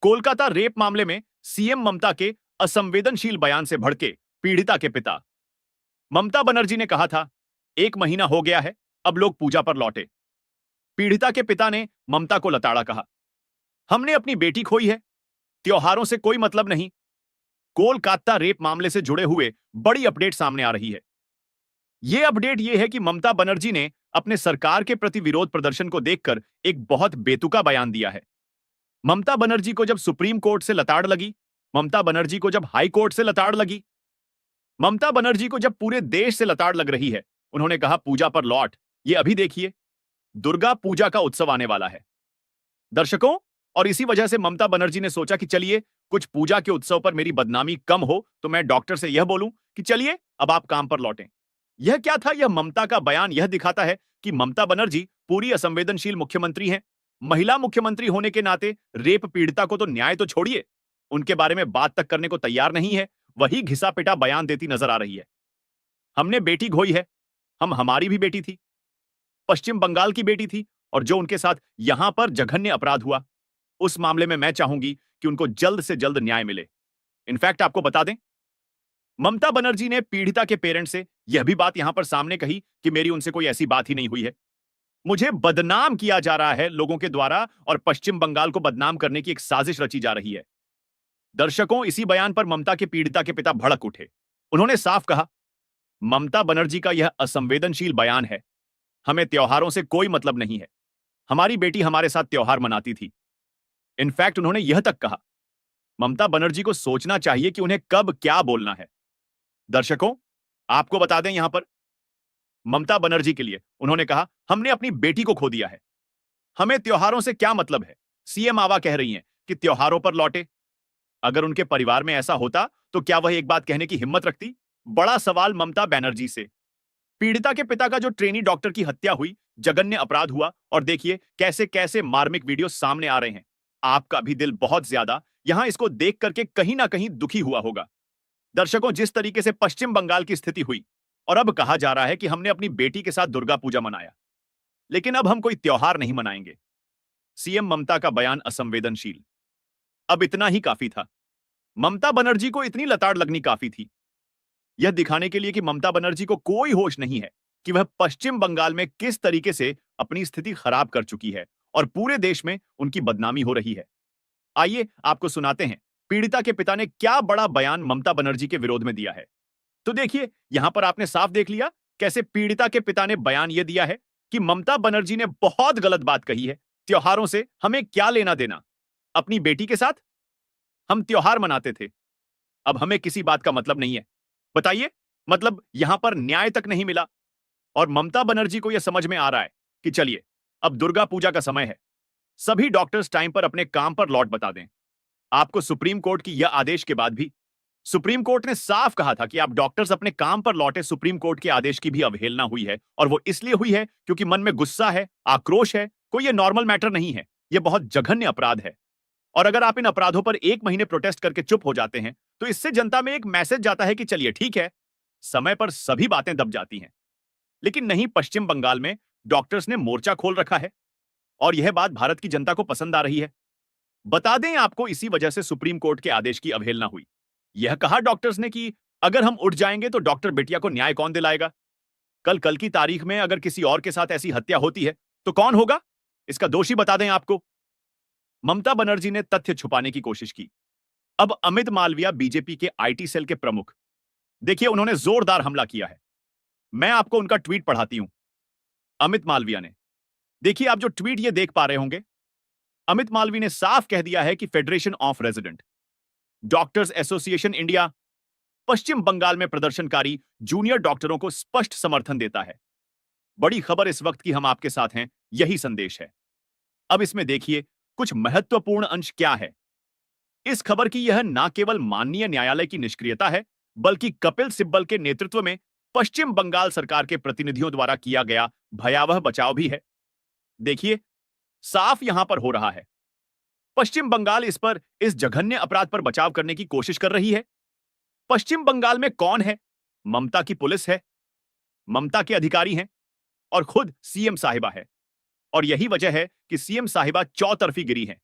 Kolkata rape मामले में CM ममता के असंवेदनशील बयान से भड़के पीड़िता के पिता। ममता बनर्जी ने कहा था, 1 महीना हो गया है, अब लोग पूजा पर लौटे। पीड़िता के पिता ने ममता को लताड़ा कहा, हमने अपनी बेटी खोई है, त्योहारों से कोई मतलब नहीं। कोलकाता रेप मामले से जुड़े हुए बड़ी अपडेट सामने आ रही है। यह अपडेट यह है कि ममता बनर्जी ने अपने सरकार के प्रति विरोध प्रदर्शन को देखकर एक बहुत बेतुका बयान दिया है। ममता बनर्जी को जब सुप्रीम कोर्ट से लताड़ लगी, ममता बनर्जी को जब हाई कोर्ट से लताड़ लगी, ममता बनर्जी को जब पूरे देश से लताड़ लग रही है, उन्होंने कहा पूजा पर लौट। ये अभी देखिए, दुर्गा पूजा का उत्सव आने वाला है दर्शकों। और इसी वजह से ममता बनर्जी ने सोचा कि चलिए, कुछ पूजा के उत्सव पर मेरी बदनामी कम हो तो मैं डॉक्टर से यह बोलूं कि चलिए अब आप काम पर लौटें। यह क्या था? यह ममता का बयान यह दिखाता है कि ममता बनर्जी पूरी असंवेदनशील मुख्यमंत्री हैं। महिला मुख्यमंत्री होने के नाते रेप पीड़िता को तो न्याय तो छोड़िए, उनके बारे में बात तक करने को तैयार नहीं है, वही घिसा पिटा बयान देती नजर आ रही है। हमने बेटी खोई है, हमारी भी बेटी थी, पश्चिम बंगाल की बेटी थी, और जो उनके साथ यहां पर जघन्य अपराध हुआ, उस मामले में मैं चाहूंगी कि उनको जल्द से जल्द न्याय मिले। इनफैक्ट आपको बता दें, ममता बनर्जी ने पीड़िता के पेरेंट्स से यह भी बात यहां पर सामने कही कि मेरी उनसे कोई ऐसी बात ही नहीं हुई है। मुझे बदनाम किया जा रहा है लोगों के द्वारा, और पश्चिम बंगाल को बदनाम करने की एक साजिश रची जा रही है। दर्शकों, इसी बयान पर ममता के पीड़िता के पिता भड़क उठे। उन्होंने साफ कहा, ममता बनर्जी का यह असंवेदनशील बयान है। हमें त्योहारों से कोई मतलब नहीं है, हमारी बेटी हमारे साथ त्योहार मनाती थी। इनफैक्ट उन्होंने यह तक कहा, ममता बनर्जी को सोचना चाहिए कि उन्हें कब क्या बोलना है। दर्शकों, आपको बता दें, यहां पर ममता बनर्जी के लिए उन्होंने कहा, हमने अपनी बेटी को खो दिया है, हमें त्योहारों से क्या मतलब है। सीएम आवा कह रही हैं कि त्योहारों पर लौटे। अगर उनके परिवार में ऐसा होता तो क्या वह एक बात कहने की हिम्मत रखती? बड़ा सवाल ममता बनर्जी से। पीड़िता के पिता का जो ट्रेनी डॉक्टर की हत्या हुई, जघन्य अपराध हुआ, और देखिए कैसे कैसे मार्मिक वीडियो सामने आ रहे हैं। आपका भी दिल बहुत ज्यादा यहां इसको देख करके कहीं ना कहीं दुखी हुआ होगा। दर्शकों, जिस तरीके से पश्चिम बंगाल की स्थिति हुई, और अब कहा जा रहा है कि हमने अपनी बेटी के साथ दुर्गा पूजा मनाया, लेकिन अब हम कोई त्योहार नहीं मनाएंगे। सीएम ममता का बयान असंवेदनशील। अब इतना ही काफी था। ममता बनर्जी को इतनी लताड़ लगनी काफी थी, यह दिखाने के लिए कि ममता बनर्जी को कोई होश नहीं है कि वह पश्चिम बंगाल में किस तरीके से अपनी स्थिति खराब कर चुकी है, और पूरे देश में उनकी बदनामी हो रही है। आइए आपको सुनाते हैं पीड़िता के पिता ने क्या बड़ा बयान ममता बनर्जी के विरोध में दिया है। तो देखिए, यहां पर आपने साफ देख लिया कैसे पीड़िता के पिता ने बयान यह दिया है कि ममता बनर्जी ने बहुत गलत बात कही है। त्योहारों से हमें क्या लेना देना? अपनी बेटी के साथ हम त्योहार मनाते थे, अब हमें किसी बात का मतलब नहीं है। बताइए, मतलब यहां पर न्याय तक नहीं मिला, और ममता बनर्जी को यह समझ में आ रहा है कि चलिए अब दुर्गा पूजा का समय है, सभी डॉक्टर्स टाइम पर अपने काम पर लौट बता दें। आपको सुप्रीम कोर्ट की यह आदेश के बाद भी सुप्रीम कोर्ट ने साफ कहा था कि आप डॉक्टर्स अपने काम पर लौटे। सुप्रीम कोर्ट के आदेश की भी अवहेलना हुई है, और वो इसलिए हुई है क्योंकि मन में गुस्सा है, आक्रोश है। कोई ये नॉर्मल मैटर नहीं है, ये बहुत जघन्य अपराध है। और अगर आप इन अपराधों पर 1 महीने प्रोटेस्ट करके चुप हो जाते हैं, तो इससे जनता में एक मैसेज जाता है कि चलिए ठीक है, समय पर सभी बातें दब जाती हैं। लेकिन नहीं, पश्चिम बंगाल में डॉक्टर्स ने मोर्चा खोल रखा है, और यह बात भारत की जनता को पसंद आ रही है। बता दें आपको, इसी वजह से सुप्रीम कोर्ट के आदेश की अवहेलना हुई। यह कहा डॉक्टर्स ने कि अगर हम उठ जाएंगे तो डॉक्टर बिटिया को न्याय कौन दिलाएगा? कल की तारीख में अगर किसी और के साथ ऐसी हत्या होती है तो कौन होगा इसका दोषी? बता दें आपको। ममता बनर्जी ने तथ्य छुपाने की कोशिश की। अब अमित मालविया, बीजेपी के आईटी सेल के प्रमुख, देखिए उन्होंने जोरदार हमला किया है। मैं आपको उनका ट्वीट पढ़ाती हूं। अमित मालविया ने, देखिए आप जो ट्वीट ये देख पा रहे होंगे, अमित मालवी ने साफ कह दिया है कि federation of resident doctors association India Paschim Bangal में प्रदर्शनकारी जूनियर डॉक्टरों को स्पष्ट समर्थन देता है। बड़ी खबर इस वक्त की हम आपके साथ हैं, यही संदेश है। अब इसमें देखिए कुछ महत्वपूर्ण अंश क्या है। इस खबर की यह ना केवल माननीय न्यायालय की निष्क्रियता है, बल्कि कपिल सिब्बल के नेतृत्व में पश्चिम बंगाल सरकार के प्रतिनिधियों द्वारा किया गया भयावह बचाव भी है। देखिए, साफ यहां पर हो रहा है, पश्चिम बंगाल इस जघन्य अपराध पर बचाव करने की कोशिश कर रही है। पश्चिम बंगाल में कौन है? ममता की पुलिस है, ममता के अधिकारी हैं, और खुद सीएम साहिबा है। और यही वजह है कि सीएम साहिबा चौतरफी गिरी हैं।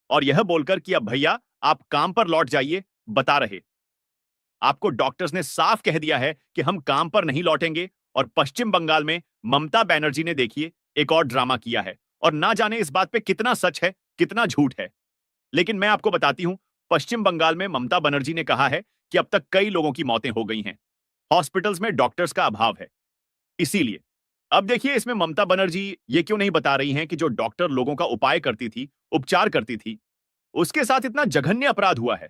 और यह बोलकर कि अब भैया आप काम पर लौट जाइए, बता रहे। आपको डॉक्टर्स ने साफ कह दिया है कि हम काम पर नहीं लौटेंगे। और पश्चिम बंगाल में ममता बनर्जी ने देखिए एक और ड्रामा किया है, और ना जाने इस बात पे कितना सच है, कितना झूठ है। लेकिन मैं आपको बताती हूं, पश्चिम बंगाल में ममता बनर्जी ने कहा है कि अब तक कई लोगों की मौतें हो गई हैं। हॉस्पिटल्स में डॉक्टर्स का अभाव है। इसीलिए अब देखिए इसमें ममता बनर्जी ये क्यों नहीं बता रही हैं कि जो डॉक्टर लोगों का उपाय करती थी, उपचार करती थी, उसके साथ इतना जघन्य अपराध हुआ है।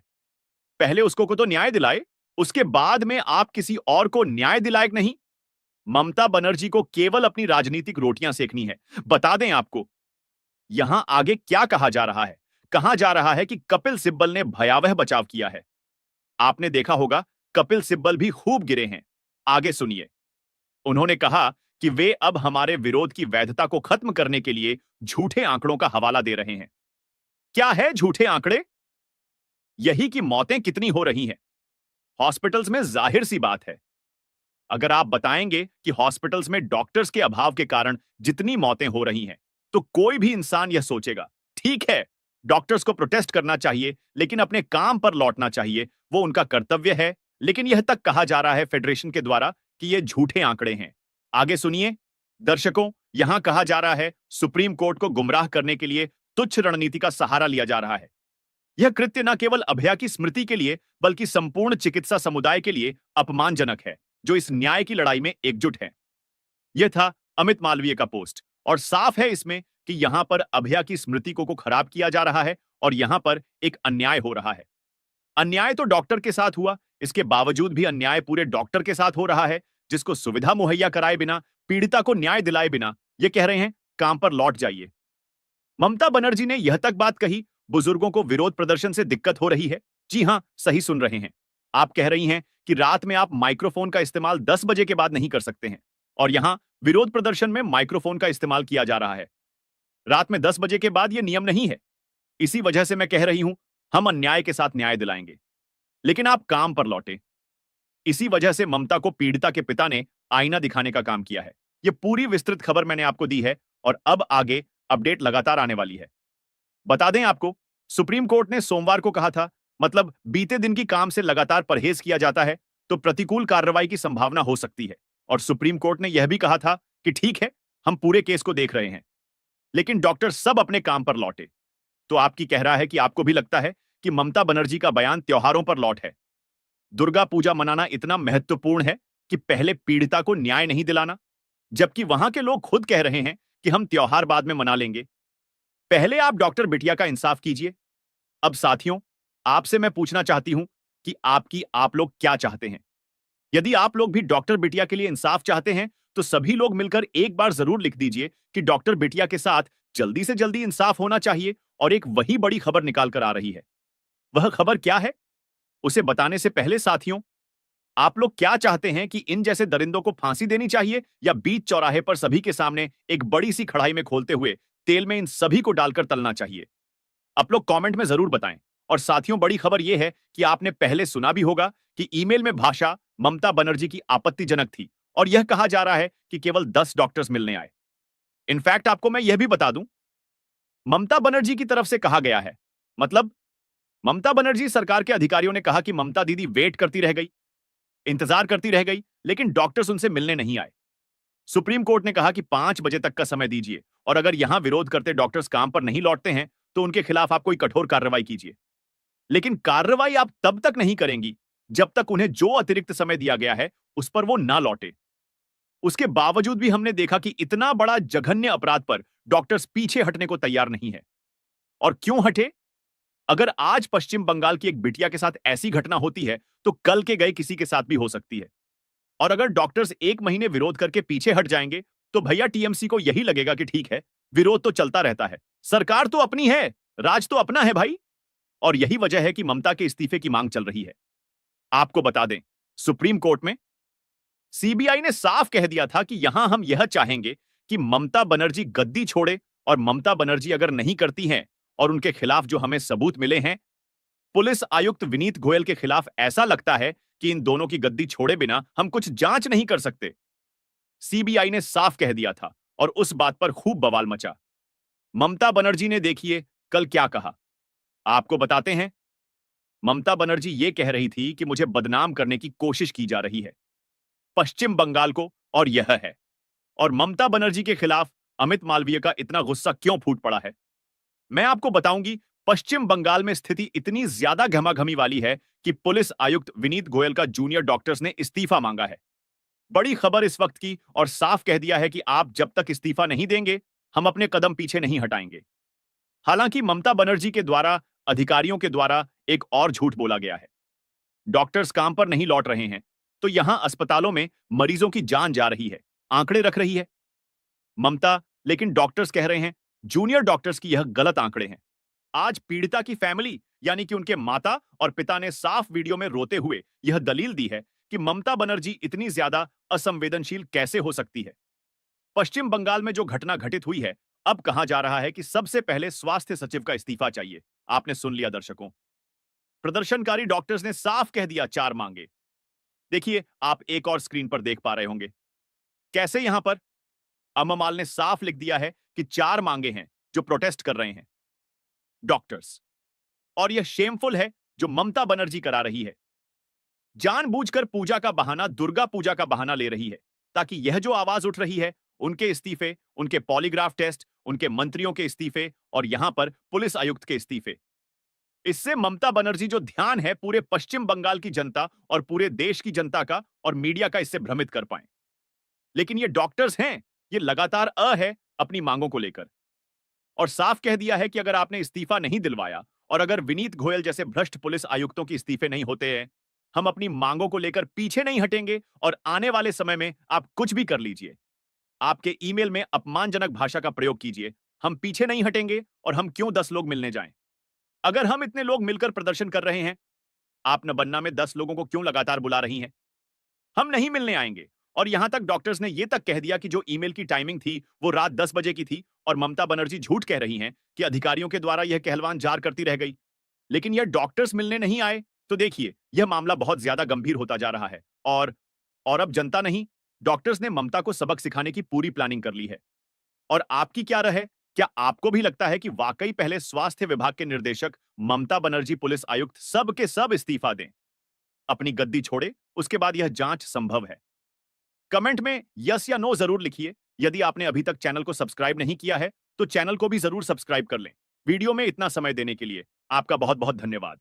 पहले उसको को तो न्याय दिलाए, उसके बाद में आप किसी और को न्याय दिलाए नहीं। ममता बनर्जी को केवल अपनी राजनीतिक रोटियां सेकनी है। बता दें आपको, यहां आगे क्या कहा जा रहा है। कहा जा रहा है कि कपिल सिब्बल ने भयावह बचाव किया है। आपने देखा होगा, कपिल सिब्बल भी खूब गिरे हैं। आगे सुनिए। उन्होंने कहा कि वे अब हमारे विरोध की वैधता को खत्म करने के लिए झूठे आंकड़ों का हवाला दे रहे हैं। क्या है झूठे आंकड़े? यही कि मौतें कितनी हो रही हैं। हॉस्पिटल्स में जाहिर सी बात है, अगर आप बताएंगे कि हॉस्पिटल्स में डॉक्टर्स के अभाव के कारण जितनी मौतें हो रही हैं, तो कोई भी इंसान यह सोचेगा, ठीक है, डॉक्टर्स को प्रोटेस्ट करना चाहिए, लेकिन अपने काम पर लौटना चाहिए, वो उनका कर्तव्य है। लेकिन यह तक कहा जा रहा है फेडरेशन के द्वारा कि ये झूठे आंकड़े हैं। आगे सुनिए। दर्शकों, यहां कहा जा रहा है सुप्रीम कोर्ट को गुमराह करने के लिए तुच्छ रणनीति का सहारा लिया जा रहा है। यह कृत्य न केवल अभया की स्मृति के लिए, बल्कि संपूर्ण चिकित्सा समुदाय के लिए अपमानजनक है, जो इस न्याय की लड़ाई में एकजुट है। यह था अमित मालवीय का पोस्ट, और साफ है इसमें कि यहां पर अभया की स्मृति को खराब किया जा रहा है, और यहां पर एक अन्याय हो रहा है। अन्याय तो डॉक्टर के साथ हुआ, इसके बावजूद भी अन्याय पूरे डॉक्टर के साथ हो रहा है, जिसको सुविधा मुहैया कराए बिना, पीड़िता को न्याय दिलाए बिना ये कह रहे हैं काम पर लौट जाइए। ममता बनर्जी ने यह तक बात कही, बुजुर्गों को विरोध प्रदर्शन से दिक्कत हो रही है। जी हां, सही सुन रहे हैं। आप कह रही हैं कि रात में आप माइक्रोफोन का इस्तेमाल 10 बजे के बाद नहीं कर सकते हैं, और यहां विरोध प्रदर्शन में माइक्रोफोन का इस्तेमाल किया जा रहा है। रात में 10 बजे के बाद यह नियम नहीं है। इसी वजह से मैं कह रही हूं, हम अन्याय के साथ न्याय दिलाएंगे। लेकिन आप काम पर लौटे। इसी वजह से ममता को पीड़िता के पिता ने आईना दिखाने का काम किया है। यह पूरी विस्तृत खबर मैंने आपको दी है, और अब आगे अपडेट लगातार आने वाली है। बता दें आपको, सुप्रीम कोर्ट ने सोमवार को कहा था, मतलब बीते दिन की काम से लगातार परहेज किया जाता है तो प्रतिकूल कार्रवाई की संभावना हो सकती है। और सुप्रीम कोर्ट ने यह भी कहा था कि ठीक है, हम पूरे केस को देख रहे हैं। लेकिन डॉक्टर सब अपने काम पर लौटे। तो आपकी कह रहा है कि आपको भी लगता है कि ममता बनर्जी का बयान त्योहारों पर लौट है। दुर्गा पूजा मनाना इतना महत्वपूर्ण है कि पहले पीड़िता को न्याय नहीं दिलाना, जबकि वहां के लोग खुद कह रहे हैं कि हम त्योहार बाद में मना लेंगे। पहले आप डॉक्टर बिटिया का इंसाफ कीजिए। अब साथियों, आपसे मैं पूछना चाहती हूं कि आप लोग क्या चाहते हैं? यदि आप लोग भी डॉक्टर बिटिया के लिए इंसाफ चाहते हैं, तो सभी लोग मिलकर एक बार जरूर लिख दीजिए कि डॉक्टर बिटिया के साथ जल्दी से जल्दी इंसाफ होना चाहिए, और एक वही बड़ी खबर निकाल कर आ रही है। वह खबर क्या है, उसे बताने से पहले साथियों, आप लोग क्या चाहते हैं कि इन जैसे दरिंदों को फांसी देनी चाहिए, या बीच चौराहे पर सभी के सामने एक बड़ी सी कढ़ाई में खोलते हुए तेल में इन सभी को डालकर तलना चाहिए? आप लोग कमेंट में जरूर बताएं। और साथियों, बड़ी खबर यह है कि आपने पहले सुना भी होगा कि ईमेल में भाषा ममता बनर्जी की आपत्तिजनक थी, और यह कहा जा रहा है कि केवल 10 डॉक्टर्स मिलने आए। इनफैक्ट आपको मैं यह भी बता दूं, ममता बनर्जी की तरफ से कहा गया है, मतलब ममता बनर्जी सरकार के अधिकारियों ने कहा कि ममता दीदी वेट करती रह गई, इंतजार करती रह गई, लेकिन डॉक्टर्स उनसे मिलने नहीं आए। सुप्रीम कोर्ट ने कहा कि 5 बजे तक का समय दीजिए, और अगर यहां विरोध करते डॉक्टर्स काम पर नहीं लौटते हैं तो उनके खिलाफ आप कोई कठोर कार्रवाई कीजिए। लेकिन कार्रवाई आप तब तक नहीं करेंगी जब तक उन्हें जो अतिरिक्त समय दिया गया है उस पर वो ना लौटे। उसके बावजूद भी हमने देखा कि इतना बड़ा जघन्य अपराध पर डॉक्टर्स पीछे हटने को तैयार नहीं है। और क्यों हटे? अगर आज पश्चिम बंगाल की एक बिटिया के साथ ऐसी घटना होती है, तो कल के गए किसी के साथ भी हो सकती है। और अगर डॉक्टर्स 1 महीने विरोध करके पीछे हट जाएंगे, तो भैया टीएमसी को यही लगेगा कि ठीक है, विरोध तो चलता रहता है, सरकार तो अपनी है, राज तो अपना है भाई। और यही वजह है कि ममता के इस्तीफे की मांग चल रही है। आपको बता दें, सुप्रीम कोर्ट में सीबीआई ने साफ कह दिया था कि यहां हम यह चाहेंगे कि ममता बनर्जी गद्दी छोड़े, और ममता बनर्जी अगर नहीं करती हैं और उनके खिलाफ जो हमें सबूत मिले हैं, पुलिस आयुक्त विनीत गोयल के खिलाफ ऐसा लगता है कि इन दोनों की गद्दी छोड़े बिना हम कुछ जांच नहीं कर सकते। सीबीआई ने साफ कह दिया था, और उस बात पर खूब बवाल मचा। ममता बनर्जी ने देखिए कल क्या कहा। आपको बताते हैं। ममता बनर्जी ये कह रही थी कि मुझे बदनाम करने की कोशिश की जा रही है, पश्चिम बंगाल को, और यह है। और ममता बनर्जी के खिलाफ अमित मालवीय का इतना गुस्सा क्यों फूट पड़ा है, मैं आपको बताऊंगी। पश्चिम बंगाल में स्थिति इतनी ज्यादा घमाघमी वाली है कि पुलिस आयुक्त विनीत गोयल का जूनियर डॉक्टर्स ने इस्तीफा मांगा है। बड़ी खबर इस वक्त की, और साफ कह दिया है कि आप जब तक इस्तीफा नहीं देंगे, हम अपने कदम पीछे नहीं हटाएंगे। हालांकि ममता बनर्जी के द्वारा अधिकारियों के द्वारा एक और झूठ बोला गया है। डॉक्टर्स काम पर नहीं लौट रहे हैं, तो यहां अस्पतालों में मरीजों की जान जा रही है, आंकड़े रख रही है ममता। लेकिन डॉक्टर्स कह रहे हैं, जूनियर डॉक्टर्स की यह गलत आंकड़े हैं। आज पीड़िता की फैमिली यानी कि उनके माता और पिता ने साफ वीडियो में रोते हुए यह दलील दी है कि ममता बनर्जी इतनी ज्यादा असंवेदनशील कैसे हो सकती है। पश्चिम बंगाल में जो घटना घटित हुई है, अब कहा जा रहा है कि सबसे पहले स्वास्थ्य सचिव का इस्तीफा चाहिए। आपने सुन लिया दर्शकों, प्रदर्शनकारी डॉक्टर्स ने साफ कह दिया चार मांगे। देखिए, आप एक और स्क्रीन पर देख पा रहे होंगे कैसे यहां पर अममाल ने साफ लिख दिया है कि चार मांगे हैं जो प्रोटेस्ट कर रहे हैं डॉक्टर्स। और यह शेमफुल है जो ममता बनर्जी करा रही है। जानबूझकर पूजा का बहाना, दुर्गा पूजा का बहाना ले रही है, ताकि यह जो आवाज उठ रही है, उनके इस्तीफे, उनके पॉलीग्राफ टेस्ट, उनके मंत्रियों के इस्तीफे और यहां पर पुलिस आयुक्त के इस्तीफे, इससे ममता बनर्जी जो ध्यान है पूरे पश्चिम बंगाल की जनता और पूरे देश की जनता का और मीडिया का, इससे भ्रमित कर पाए। लेकिन ये डॉक्टर्स हैं, ये लगातार है अपनी मांगों को लेकर, और साफ कह दिया है कि अगर आपने इस्तीफा नहीं दिलवाया और अगर विनीत गोयल जैसे भ्रष्ट पुलिस आयुक्तों के इस्तीफे नहीं होते हैं, हम अपनी मांगों को लेकर पीछे नहीं हटेंगे और आने वाले समय में आप कुछ भी कर लीजिए। आपके ईमेल में अपमानजनक भाषा का प्रयोग कीजिए, हम पीछे नहीं हटेंगे। और हम क्यों 10 लोग मिलने जाएं? अगर हम इतने लोग मिलकर प्रदर्शन कर रहे हैं, आप न बनना में 10 लोगों को क्यों लगातार बुला रही हैं? हम नहीं मिलने आएंगे। और यहां तक डॉक्टर्स ने यह तक कह दिया कि जो ईमेल की टाइमिंग थी वो रात 10 बजे की थी, और ममता बनर्जी झूठ कह रही हैं कि अधिकारियों के द्वारा यह कहलवान जार करती रह गई। लेकिन यह डॉक्टर्स मिलने नहीं आए, तो देखिए यह मामला बहुत ज्यादा गंभीर होता जा रहा है। और अब जनता नहीं, डॉक्टर्स ने ममता को सबक सिखाने की पूरी प्लानिंग कर ली है। और आपकी क्या राय है? क्या आपको भी लगता है कि वाकई पहले स्वास्थ्य विभाग के निर्देशक ममता बनर्जी, पुलिस आयुक्त, सब के सब इस्तीफा दें, अपनी गद्दी छोड़े, उसके बाद यह जांच संभव है? कमेंट में यस या नो जरूर लिखिए। यदि आपने अभी तक चैनल को सब्सक्राइब नहीं किया है, तो चैनल को भी जरूर सब्सक्राइब कर लें। वीडियो में इतना समय देने के लिए आपका बहुत बहुत धन्यवाद।